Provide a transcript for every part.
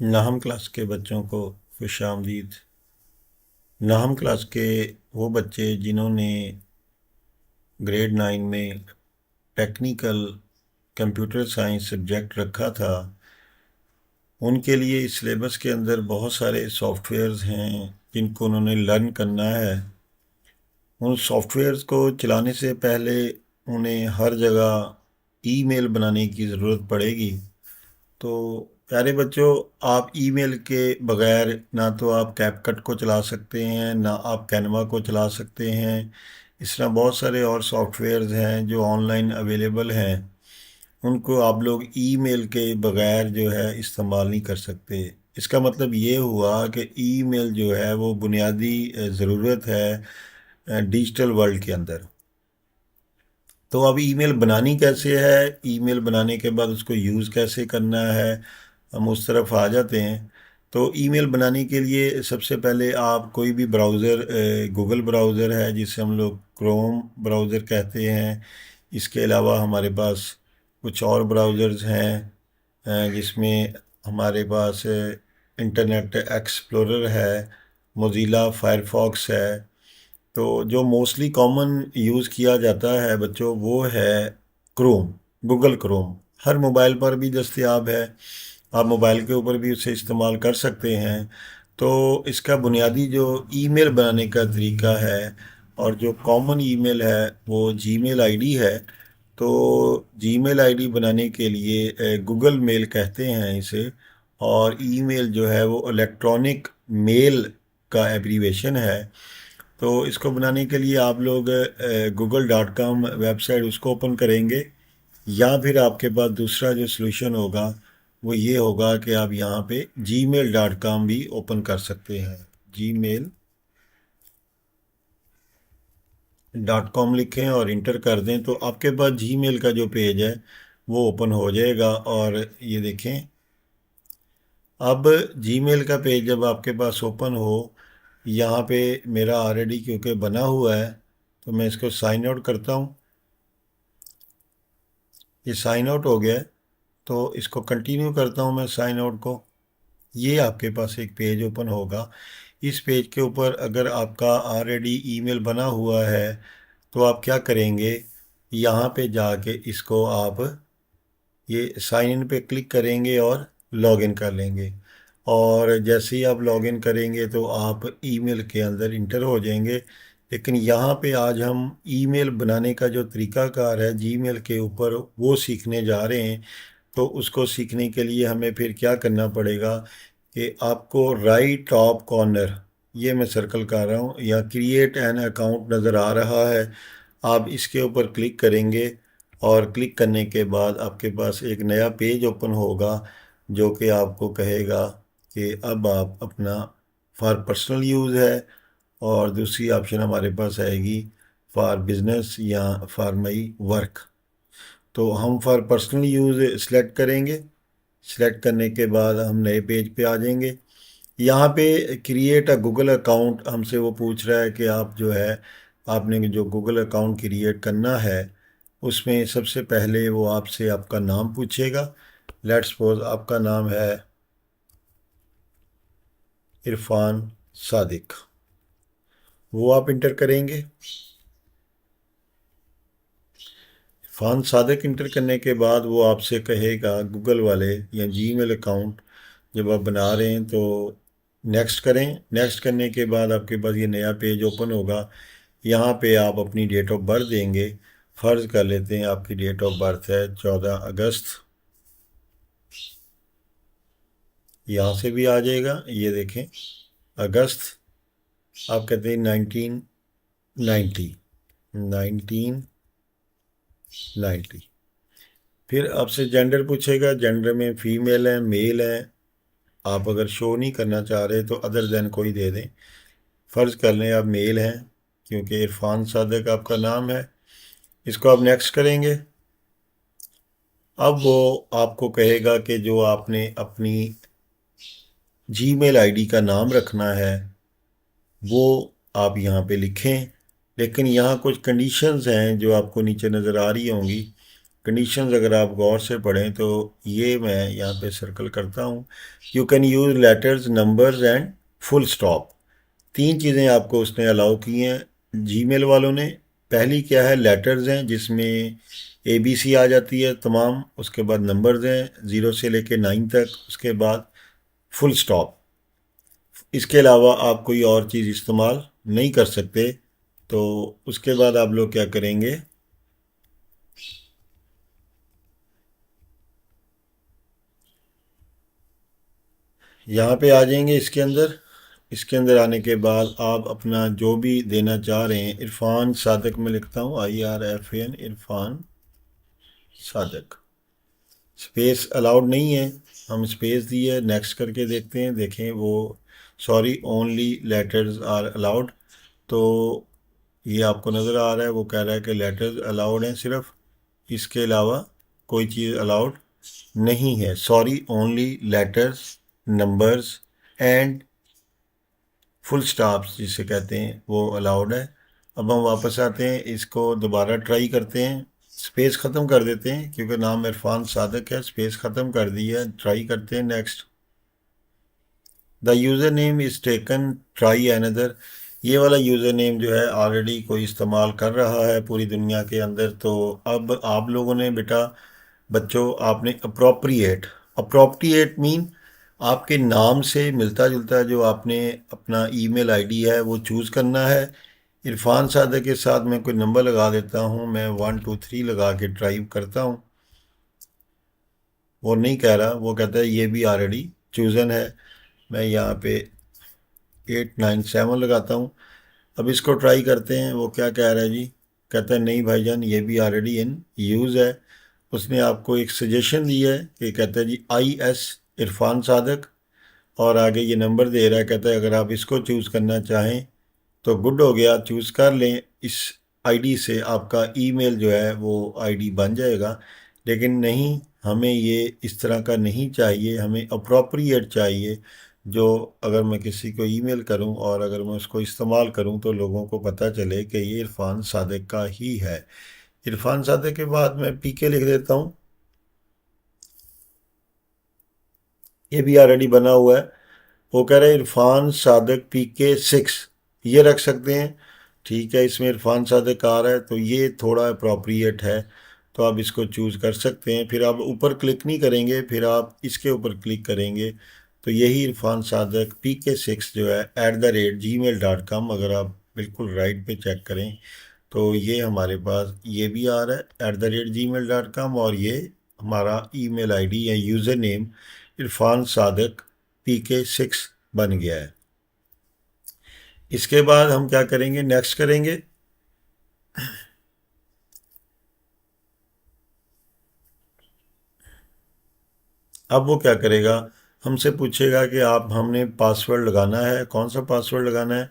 नाहम क्लास के बच्चों को खुश आमदीद। नाहम क्लास के वो बच्चे जिन्होंने ग्रेड 9 में टेक्निकल कंप्यूटर साइंस सब्जेक्ट रखा था, उनके लिए इस सिलेबस के अंदर बहुत सारे सॉफ्टवेयर्स हैं जिनको उन्होंने लर्न करना है। उन सॉफ्टवेयर्स को चलाने से पहले उन्हें हर जगह ईमेल बनाने की ज़रूरत पड़ेगी। तो प्यारे बच्चों, आप ईमेल के बगैर ना तो आप कैपकट को चला सकते हैं, ना आप कैनवा को चला सकते हैं। इस तरह बहुत सारे और सॉफ्टवेयर्स हैं जो ऑनलाइन अवेलेबल हैं, उनको आप लोग ईमेल के बगैर जो है इस्तेमाल नहीं कर सकते। इसका मतलब ये हुआ कि ईमेल जो है वो बुनियादी ज़रूरत है डिजिटल वर्ल्ड के अंदर। तो अब ईमेल बनानी कैसे है, ईमेल बनाने के बाद उसको यूज़ कैसे करना है, हम उस तरफ आ जाते हैं। तो ईमेल बनाने के लिए सबसे पहले आप कोई भी ब्राउज़र, गूगल ब्राउज़र है जिसे हम लोग क्रोम ब्राउज़र कहते हैं। इसके अलावा हमारे पास कुछ और ब्राउज़र्स हैं जिसमें हमारे पास इंटरनेट एक्सप्लोरर है, मोज़िला फायरफॉक्स है। तो जो मोस्टली कॉमन यूज़ किया जाता है बच्चों, वो है क्रोम, गूगल क्रोम। हर मोबाइल पर भी दस्तयाब है, आप मोबाइल के ऊपर भी उसे इस्तेमाल कर सकते हैं। तो इसका बुनियादी जो ईमेल बनाने का तरीका है और जो कॉमन ईमेल है वो जीमेल आईडी है। तो जीमेल आईडी बनाने के लिए गूगल मेल कहते हैं इसे, और ईमेल जो है वो इलेक्ट्रॉनिक मेल का एब्रीवेशन है। तो इसको बनाने के लिए आप लोग google.com वेबसाइट उसको ओपन करेंगे, या फिर आपके पास दूसरा जो सलूशन होगा वो ये होगा कि आप यहाँ पे gmail.com भी ओपन कर सकते हैं। gmail.com लिखें और इंटर कर दें तो आपके पास जीमेल का जो पेज है वो ओपन हो जाएगा। और ये देखें, अब जीमेल का पेज जब आपके पास ओपन हो, यहाँ पे मेरा ऑलरेडी क्योंकि बना हुआ है तो मैं इसको साइन आउट करता हूँ। ये साइन आउट हो गया है, तो इसको कंटिन्यू करता हूँ मैं साइन आउट को। ये आपके पास एक पेज ओपन होगा। इस पेज के ऊपर अगर आपका ऑलरेडी ईमेल बना हुआ है तो आप क्या करेंगे, यहाँ पे जाके इसको आप ये साइन इन पे क्लिक करेंगे और लॉगिन कर लेंगे। और जैसे ही आप लॉगिन करेंगे तो आप ईमेल के अंदर इंटर हो जाएंगे। लेकिन यहाँ पे आज हम ईमेल बनाने का जो तरीकाकार है जीमेल के ऊपर वो सीखने जा रहे हैं। तो उसको सीखने के लिए हमें फिर क्या करना पड़ेगा कि आपको राइट टॉप कॉर्नर, ये मैं सर्कल कर रहा हूँ, या क्रिएट एन अकाउंट नज़र आ रहा है, आप इसके ऊपर क्लिक करेंगे। और क्लिक करने के बाद आपके पास एक नया पेज ओपन होगा जो कि आपको कहेगा कि अब आप अपना फॉर पर्सनल यूज़ है, और दूसरी ऑप्शन हमारे पास आएगी फॉर बिजनेस या फॉर माई वर्क। तो हम फॉर पर्सनल यूज़ सेलेक्ट करेंगे। सेलेक्ट करने के बाद हम नए पेज पे आ जाएंगे। यहाँ पे क्रिएट अ गूगल अकाउंट हमसे वो पूछ रहा है कि आप जो है आपने जो गूगल अकाउंट क्रिएट करना है उसमें सबसे पहले वो आपसे आपका नाम पूछेगा। लेट्स सपोज आपका नाम है इरफान सादिक, वो आप इंटर करेंगे। इरफान सादिक इंटर करने के बाद वो आपसे कहेगा गूगल वाले या जीमेल अकाउंट जब आप बना रहे हैं तो नेक्स्ट करें। नेक्स्ट करने के बाद आपके पास ये नया पेज ओपन होगा। यहाँ पे आप अपनी डेट ऑफ बर्थ देंगे। फ़र्ज़ कर लेते हैं आपकी डेट ऑफ बर्थ है 14 अगस्त। यहाँ से भी आ जाएगा, ये देखें, अगस्त। आप कहते हैं 1990, 1990। फिर आपसे जेंडर पूछेगा, जेंडर में फ़ीमेल है मेल है। आप अगर शो नहीं करना चाह रहे तो अदर देन कोई दे दें। फ़र्ज़ कर लें आप मेल हैं क्योंकि इरफान सादिक आपका नाम है। इसको आप नेक्स्ट करेंगे। अब वो आपको कहेगा कि जो आपने अपनी जीमेल आईडी का नाम रखना है वो आप यहाँ पे लिखें। लेकिन यहाँ कुछ कंडीशंस हैं जो आपको नीचे नज़र आ रही होंगी। कंडीशंस अगर आप गौर से पढ़ें तो ये मैं यहाँ पे सर्कल करता हूँ। You can use letters, numbers and full stop. तीन चीज़ें आपको उसने अलाउ की हैं जीमेल वालों ने। पहली क्या है, लेटर्स हैं जिसमें ABC आ जाती है तमाम, उसके बाद नंबर्स हैं 0 से लेके 9 तक, उसके बाद फुल स्टॉप। इसके अलावा आप कोई और चीज़ इस्तेमाल नहीं कर सकते। तो उसके बाद आप लोग क्या करेंगे, यहाँ पे आ जाएंगे इसके अंदर। इसके अंदर आने के बाद आप अपना जो भी देना चाह रहे हैं, इरफान सादक में लिखता हूँ, IRFAN, Irfan Sadiq. Space allowed नहीं है, हम स्पेस दिए, नेक्स्ट करके देखते हैं, देखें वो sorry only letters are allowed. तो ये आपको नज़र आ रहा है, वो कह रहा है कि लेटर्स अलाउड हैं सिर्फ, इसके अलावा कोई चीज़ अलाउड नहीं है। Sorry only letters, numbers and full stops जिसे कहते हैं वो अलाउड है। अब हम वापस आते हैं, इसको दोबारा ट्राई करते हैं, स्पेस ख़त्म कर देते हैं क्योंकि नाम इरफान सादक है, स्पेस ख़त्म कर दी है। ट्राई करते हैं next. The user name is taken, try another. ये वाला यूज़र नेम जो है ऑलरेडी कोई इस्तेमाल कर रहा है पूरी दुनिया के अंदर। तो अब आप लोगों ने बेटा, बच्चों, आपने अप्रोप्रिएट, अप्रोप्रिएट मीन आपके नाम से मिलता जुलता जो आपने अपना ईमेल आईडी है वो चूज़ करना है। इरफान सादक के साथ मैं कोई नंबर लगा देता हूँ, मैं 1 2 3 लगा के ट्राई करता हूँ। वो नहीं कह रहा, वो कहता है ये भी ऑलरेडी चूज़न है। मैं यहाँ पे 8 9 7 लगाता हूँ। अब इसको ट्राई करते हैं, वो क्या कह रहा है जी। कहता है नहीं भाईजान, ये भी ऑलरेडी इन यूज़ है। उसने आपको एक सजेशन दिया है कि कहता है जी IS इरफान सादक, और आगे ये नंबर दे रहा है, कहता है अगर आप इसको चूज़ करना चाहें तो गुड हो गया, चूज़ कर लें। इस आईडी से आपका ईमेल जो है वो आईडी बन जाएगा। लेकिन नहीं, हमें ये इस तरह का नहीं चाहिए, हमें अप्रोप्रिएट चाहिए, जो अगर मैं किसी को ईमेल करूं और अगर मैं उसको इस्तेमाल करूं तो लोगों को पता चले कि ये इरफान सादिक का ही है। इरफान सादिक के बाद मैं PK लिख देता हूं, ये भी ऑलरेडी बना हुआ है। वो कह रहे हैं इरफान सादिक PK 6, ये रख सकते हैं। ठीक है, इसमें इरफान सादिक आ रहा है तो ये थोड़ा अप्रोप्रिएट है, तो आप इसको चूज़ कर सकते हैं। फिर आप ऊपर क्लिक नहीं करेंगे, फिर आप इसके ऊपर क्लिक करेंगे तो यही इरफान सादिक PK 6 जो है @gmail.com, अगर आप बिल्कुल राइट पे चेक करें तो ये हमारे पास ये भी आ रहा है @gmail.com, और ये हमारा ईमेल आईडी या user name Irfan Sadiq PK 6 बन गया है। इसके बाद हम क्या करेंगे, नेक्स्ट करेंगे। अब वो क्या करेगा, हमसे पूछेगा कि आप, हमने पासवर्ड लगाना है, कौन सा पासवर्ड लगाना है।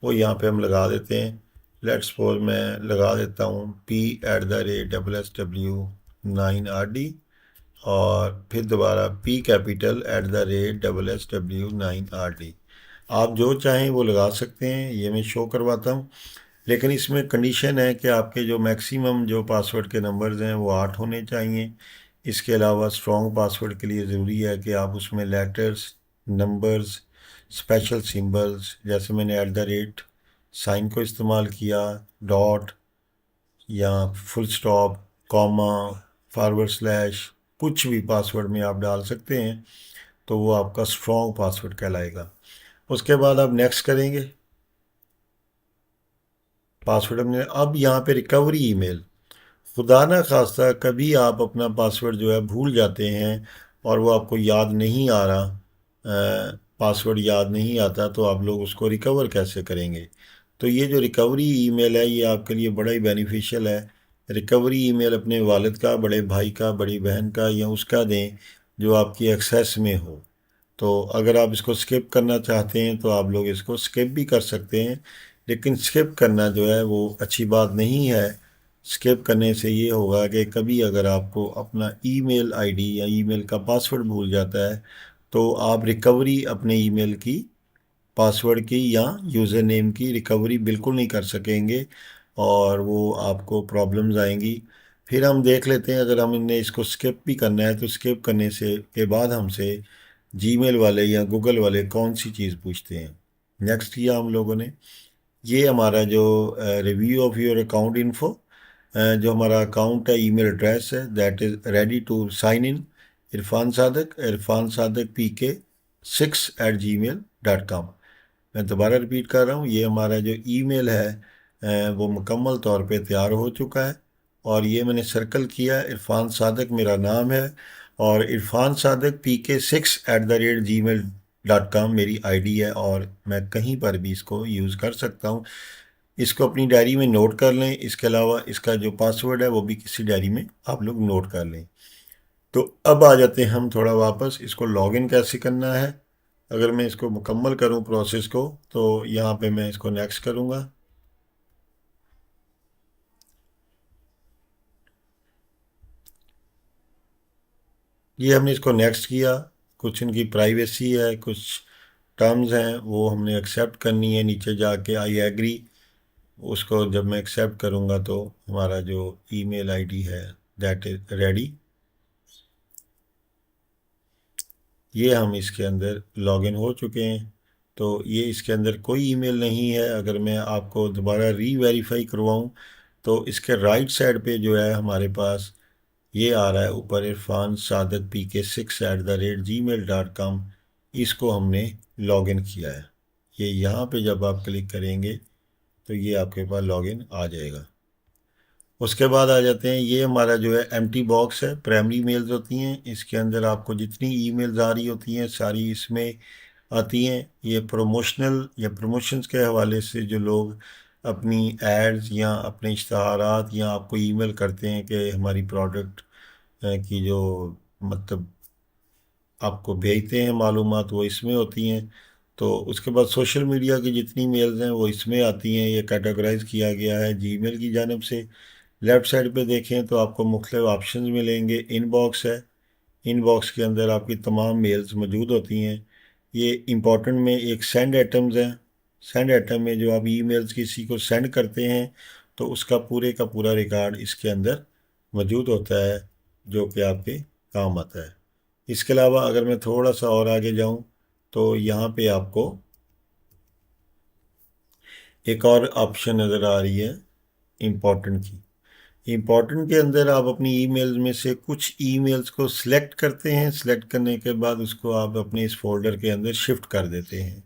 वो यहाँ पे हम लगा देते हैं। लेट्स सपोज मैं लगा देता हूँ P@SSW9RD, और फिर दोबारा P@SSW9RD। आप जो चाहें वो लगा सकते हैं, ये मैं शो करवाता हूँ। लेकिन इसमें कंडीशन है कि आपके जो मैक्सिमम जो पासवर्ड के नंबर्स हैं वो 8 होने चाहिए। इसके अलावा स्ट्रॉन्ग पासवर्ड के लिए ज़रूरी है कि आप उसमें लेटर्स, नंबर्स, स्पेशल सिंबल्स, जैसे मैंने साइन को इस्तेमाल किया, डॉट या full stop, comma, forward slash, कुछ भी पासवर्ड में आप डाल सकते हैं, तो वो आपका स्ट्रॉन्ग पासवर्ड कहलाएगा। उसके बाद आप नेक्स्ट करेंगे। पासवर्ड हमने, अब यहाँ पे रिकवरी ईमेल, खुदा ना खास्ता कभी आप अपना पासवर्ड जो है भूल जाते हैं और वो आपको याद नहीं आ रहा, पासवर्ड याद नहीं आता, तो आप लोग उसको रिकवर कैसे करेंगे। तो ये जो रिकवरी ईमेल है ये आपके लिए बड़ा ही बेनिफिशियल है। रिकवरी ईमेल अपने वालिद का, बड़े भाई का, बड़ी बहन का या उसका दें जो आपकी एक्सेस में हो। तो अगर आप इसको स्किप करना चाहते हैं तो आप लोग इसको स्किप भी कर सकते हैं, लेकिन स्किप करना जो है वो अच्छी बात नहीं है। स्किप करने से ये होगा कि कभी अगर आपको अपना ईमेल आईडी या ईमेल का पासवर्ड भूल जाता है तो आप रिकवरी अपने ईमेल की, पासवर्ड की या यूज़र नेम की रिकवरी बिल्कुल नहीं कर सकेंगे, और वो आपको प्रॉब्लम्स आएंगी। फिर हम देख लेते हैं, अगर हमने इसको स्किप भी करना है तो स्किप करने से के बाद हमसे जीमेल वाले या गूगल वाले कौन सी चीज़ पूछते हैं। नेक्स्ट किया हम लोगों ने, ये हमारा जो review of your account info, जो हमारा अकाउंट है, ईमेल एड्रेस है, that is ready to sign in Irfan Sadiq PK6@gmail.com। मैं दोबारा रिपीट कर रहा हूँ, ये हमारा जो ईमेल है वो मुकम्मल तौर पे तैयार हो चुका है। और ये मैंने सर्कल किया, इरफान सादक मेरा नाम है, और इरफान सादक PK6@gmail.com मेरी आईडी है, और मैं कहीं पर भी इसको यूज़ कर सकता हूँ। इसको अपनी डायरी में नोट कर लें। इसके अलावा इसका जो पासवर्ड है वो भी किसी डायरी में आप लोग नोट कर लें। तो अब आ जाते हैं हम थोड़ा वापस, इसको लॉगिन कैसे करना है। अगर मैं इसको मुकम्मल करूं प्रोसेस को, तो यहाँ पे मैं इसको नेक्स्ट करूँगा। ये हमने इसको नेक्स्ट किया। कुछ इनकी प्राइवेसी है, कुछ टर्म्स हैं, वो हमने एक्सेप्ट करनी है। नीचे जाके आई एग्री, उसको जब मैं एक्सेप्ट करूँगा तो हमारा जो ईमेल आईडी है दैट इज़ रेडी। ये हम इसके अंदर लॉगिन हो चुके हैं। तो ये इसके अंदर कोई ईमेल नहीं है। अगर मैं आपको दोबारा री-वेरीफाई करवाऊँ तो इसके राइट साइड पे जो है हमारे पास ये आ रहा है ऊपर, इरफान सादक PK6@gmail.com। इसको हमने लॉगिन किया है। ये यहाँ पे जब आप क्लिक करेंगे तो ये आपके पास लॉगिन आ जाएगा। उसके बाद आ जाते हैं, ये हमारा जो है एम्प्टी बॉक्स है, प्राइमरी मेल्स होती हैं। इसके अंदर आपको जितनी ईमेल्स आ रही होती हैं सारी इसमें आती हैं। ये प्रमोशनल या प्रमोशंस के हवाले से जो लोग अपनी एड्स या अपने इश्तहारात या आपको ईमेल करते हैं कि हमारी प्रोडक्ट की जो मतलब आपको भेजते हैं मालूमात, वो इसमें होती हैं। तो उसके बाद सोशल मीडिया की जितनी मेल्स हैं वो इसमें आती हैं। ये कैटेगराइज किया गया है जीमेल की जानिब से। लेफ़्ट साइड पे देखें तो आपको मुख्तलिफ ऑप्शंस मिलेंगे। इनबॉक्स है, इनबॉक्स के अंदर आपकी तमाम मेल्स मौजूद होती हैं। ये इम्पॉर्टेंट में एक सेंड आइटम्स हैं। सेंड आइटम में जो आप ईमेल्स किसी को सेंड करते हैं तो उसका पूरे का पूरा रिकॉर्ड इसके अंदर मौजूद होता है, जो कि आपके काम आता है। इसके अलावा अगर मैं थोड़ा सा और आगे जाऊं तो यहाँ पे आपको एक और ऑप्शन नज़र आ रही है इम्पॉर्टेंट की। इम्पॉर्टेंट के अंदर आप अपनी ईमेल्स में से कुछ ईमेल्स को सिलेक्ट करते हैं। सिलेक्ट करने के बाद उसको आप अपने इस फोल्डर के अंदर शिफ्ट कर देते हैं।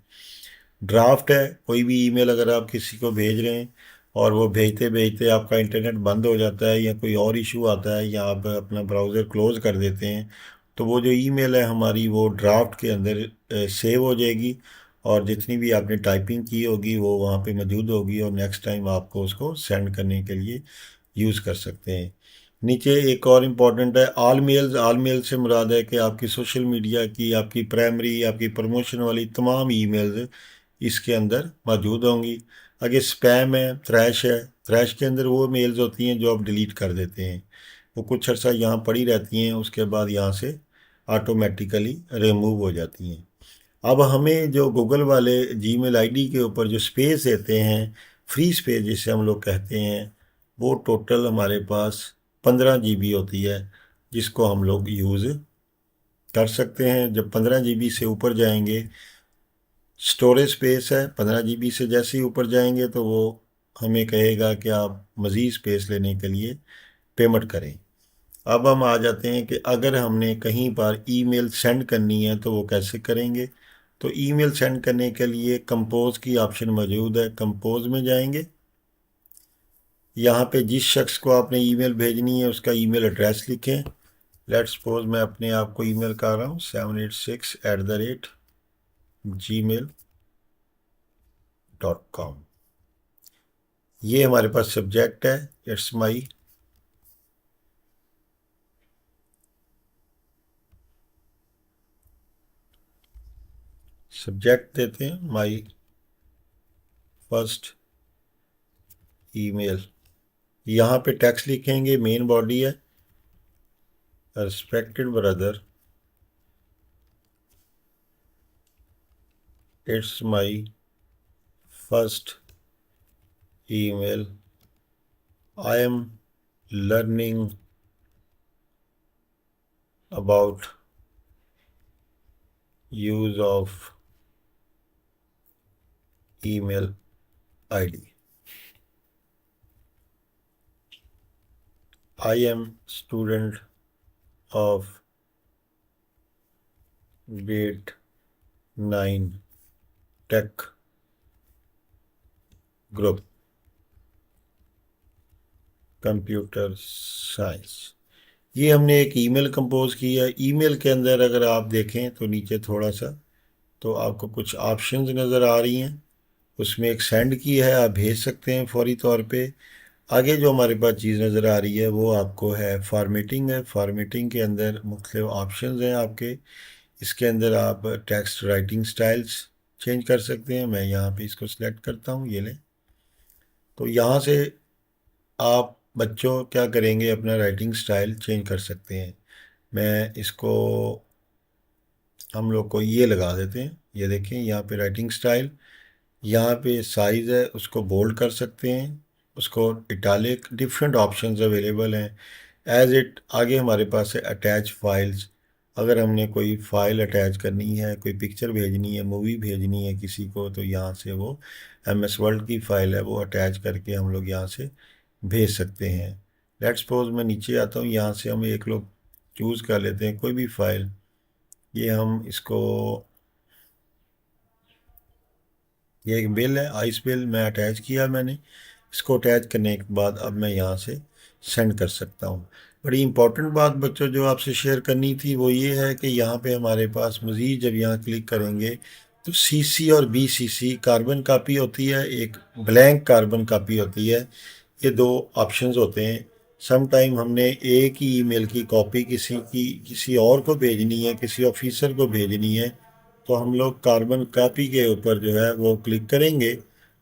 ड्राफ्ट है, कोई भी ईमेल अगर आप किसी को भेज रहे हैं और वो भेजते भेजते आपका इंटरनेट बंद हो जाता है या कोई और इशू आता है या आप अपना ब्राउज़र क्लोज़ कर देते हैं, तो वो जो ईमेल है हमारी वो ड्राफ्ट के अंदर सेव हो जाएगी, और जितनी भी आपने टाइपिंग की होगी वो वहाँ पे मौजूद होगी, और नेक्स्ट टाइम आपको उसको सेंड करने के लिए यूज़ कर सकते हैं। नीचे एक और इम्पॉर्टेंट है ऑल मेल्स। ऑल मेल से मुराद है कि आपकी सोशल मीडिया की, आपकी प्राइमरी, आपकी प्रमोशन वाली तमाम ईमेल्स इसके अंदर मौजूद होंगी। आगे स्पैम है, थ्रैश है। थ्रैश के अंदर वो मेल्स होती हैं जो आप डिलीट कर देते हैं, वो कुछ अर्सा यहाँ पड़ी रहती हैं, उसके बाद यहाँ से ऑटोमेटिकली रिमूव हो जाती हैं। अब हमें जो गूगल वाले जीमेल आईडी के ऊपर जो स्पेस देते हैं, फ्री स्पेस जिसे हम लोग कहते हैं, वो टोटल हमारे पास 15 GB होती है, जिसको हम लोग यूज़ कर सकते हैं। जब 15 GB से ऊपर जाएंगे, स्टोरेज स्पेस है 15 GB से जैसे ही ऊपर जाएंगे तो वो हमें कहेगा कि आप मज़ीद स्पेस लेने के लिए पेमेंट करें। अब हम आ जाते हैं कि अगर हमने कहीं पर ईमेल सेंड करनी है तो वो कैसे करेंगे। तो ईमेल सेंड करने के लिए कंपोज की ऑप्शन मौजूद है। कंपोज में जाएंगे, यहाँ पे जिस शख्स को आपने ईमेल भेजनी है उसका ईमेल एड्रेस लिखें। लेट्स सपोज मैं अपने आप को ईमेल कर रहा हूँ 786@gmail.com। ये हमारे पास सब्जेक्ट है, इट्स माई सब्जेक्ट देते हैं माई फर्स्ट ईमेल। यहाँ पे टेक्स्ट लिखेंगे, मेन बॉडी है respected brother, it's my first email, I am learning about use of email ID. I am student of grade 9 tech group, computer science. ये हमने एक email compose की है। Email के अंदर अगर आप देखें तो नीचे थोड़ा सा तो आपको कुछ ऑप्शंस नज़र आ रही हैं। उसमें एक सेंड की है, आप भेज सकते हैं फौरी तौर पे। आगे जो हमारे पास चीज़ नज़र आ रही है वो आपको है फॉर्मेटिंग है। फॉर्मेटिंग के अंदर मुख्तलिफ ऑप्शंस हैं आपके। इसके अंदर आप टेक्स्ट राइटिंग स्टाइल्स चेंज कर सकते हैं। मैं यहाँ पे इसको सिलेक्ट करता हूँ, ये लें। तो यहाँ से आप बच्चों क्या करेंगे, अपना राइटिंग स्टाइल चेंज कर सकते हैं। मैं इसको, हम लोग को ये लगा देते हैं। ये देखें यहाँ पे राइटिंग स्टाइल, यहाँ पे साइज़ है, उसको बोल्ड कर सकते हैं, उसको इटालिक, डिफरेंट ऑप्शंस अवेलेबल हैं। एज इट आगे हमारे पास है अटैच फाइल्स। अगर हमने कोई फ़ाइल अटैच करनी है, कोई पिक्चर भेजनी है, मूवी भेजनी है किसी को, तो यहाँ से वो MS वर्ड की फ़ाइल है वो अटैच करके हम लोग यहाँ से भेज सकते हैं। लेट्स सपोज मैं नीचे आता हूँ, यहाँ से हम एक लोग चूज़ कर लेते हैं कोई भी फ़ाइल। ये हम इसको, ये एक बिल है, आइस बिल मैं अटैच किया मैंने। इसको अटैच करने के बाद अब मैं यहाँ से सेंड कर सकता हूँ। बड़ी इंपॉर्टेंट बात बच्चों जो आपसे शेयर करनी थी वो ये है कि यहाँ पे हमारे पास मज़ीद जब यहाँ क्लिक करेंगे तो CC और BCC कार्बन कापी होती है, एक ब्लैंक कार्बन कापी होती है। ये दो ऑप्शंस होते हैं। सम टाइम हमने एक ही ईमेल की कॉपी किसी और को भेजनी है, किसी ऑफिसर को भेजनी है, तो हम लोग कार्बन कापी के ऊपर जो है वो क्लिक करेंगे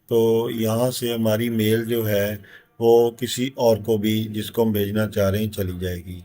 तो यहाँ से हमारी मेल जो है वो किसी और को भी जिसको हम भेजना चाह रहे हैं चली जाएगी।